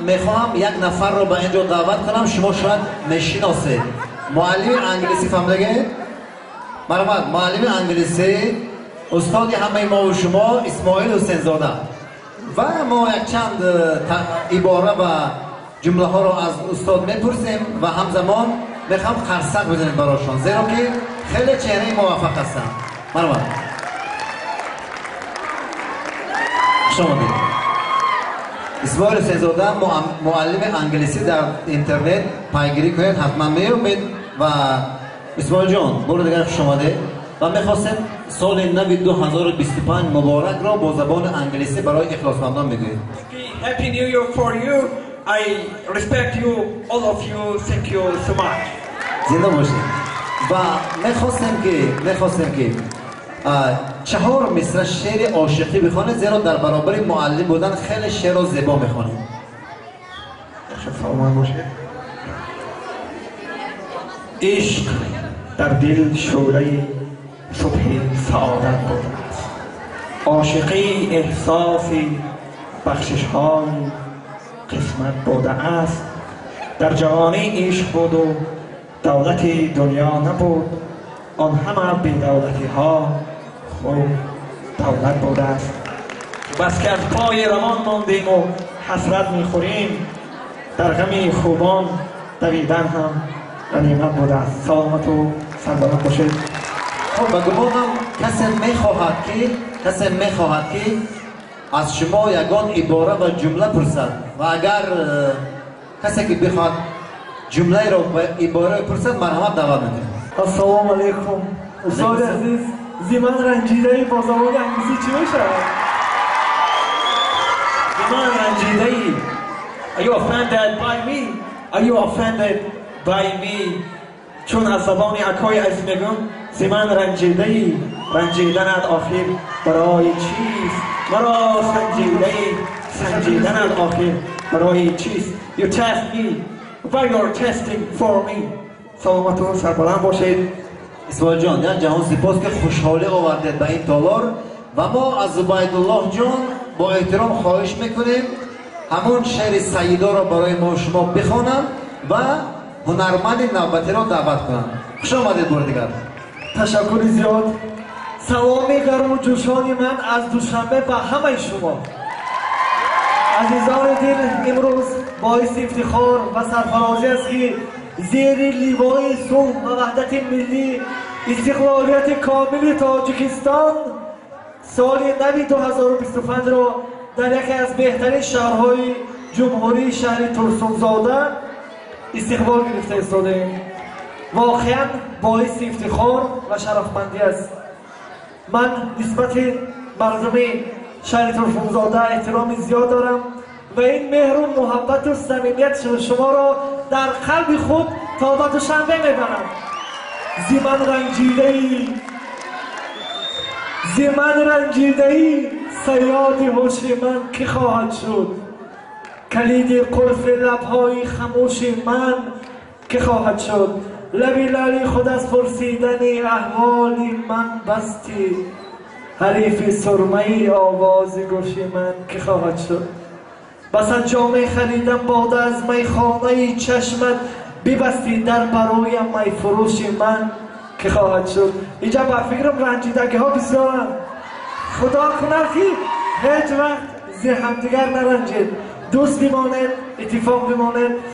میخوام یک نفر رو به اینجا دعوت کنم، شما شاید میشناسید. معلم انگلیسی فهمیدگه؟ مرحبا، معلم انگلیسی استاد همه ما و شما اسماعیل حسین زاده. و ما یک چند عباره و جمله ها رو از استاد میپرسیم و همزمان میخوام خرسق بزنیم براشون، زیرا که خیلی چهره موفق هستن. مرحبا. شما دید اسماعیل حسین زاده معلم انگلیسی در اینترنت پیگیری کنید، حتما میابید. و اسماعیل جان برو دیگر خوش آمده و میخواستیم سال نو 2025 مبارک را با زبان انگلیسی برای اخلاصمندان بگویید. Happy New Year for you. I respect you, all of you. Thank you so much. زنده باشید. و میخواستیم که 4 مصرع شعر عاشقی بخوانید، زیرا در برابر معلم بودن خیلی شعر و زیبا میخوانید. فرمان باشه. عشق در دل شعله صبح سعادت بوده است. عاشقی احساسی بخشش های قسمت بوده است. در جهانی عشق بود و دولت دنیا نبود، آن همه بی دولتی ها خوب دولت بوده است. بس که از پای روان ماندیم و حسرت میخوریم، در غم خوبان دویدن هم غنیمت بوده است. سلامت و سربلند باشید. خب به گمانم کسی میخواهد که از شما یگان عباره و جمله پرسد، و اگر کسی که بخواد جمله را به عباره پرسد مرحمت دعوت میکنم. السلام علیکم. استاد عزیز، زیمن رنجیده با زبان انگلیسی چی میشه؟ زیمن رنجیده. Are you offended by me? Are you offended by me? چون از زبان اکای از میگم زیمن رنجیده. رنجیدنت آخر برای چیست؟ مرا سنجیدنت آخر برای چیست؟ You test me, why you're testing for me. سلامت و سربلند باشید. اسماعیل جان یک جهان سپاس که خوشحالی آوردید به این تالار، و ما از عبیدالله جان با احترام خواهش میکنیم همون شعر سیدا را برای ما شما بخوانند و هنرمند نوبتی را دعوت کنند. خوش آمدید بار دیگر. تشکر زیاد. سلام گرم و جوشانی من از دوشنبه به همه شما عزیزان دل. امروز باعث افتخار و سرفرازی است که زیر لیوای صلح و وحدت ملی استقلالیت کامل تاجیکستان سال نو 2025 را در یکی از بهترین شهرهای جمهوری شهر ترسونزاده استقبال گرفته ایستادیم. واقعا باعث افتخار و شرفمندی است. من نسبت مردم شهر ترسونزاده احترام زیاد دارم و این مهر و محبت و صمیمیت شما را در قلب خود تا به دوشنبه میبرم. زیمن رنجیده‌ای صیاد هوش من که خواهد شد؟ کلید قلف لب‌های خموش من که خواهد شد؟ لبی لعلی خود از پرسیدن احوال من بستی، حریف سرمه آواز گوش من که خواهد شد؟ بس از جامعه خریدم باده از میخانه چشمت ببستی در برای می فروش من که خواهد شد؟ اینجا با فکرم رنجیدگی ها بسیارم. خدا کنه که هیچ وقت زی همدیگر نرنجید، دوست بمانید، اتفاق بمانید.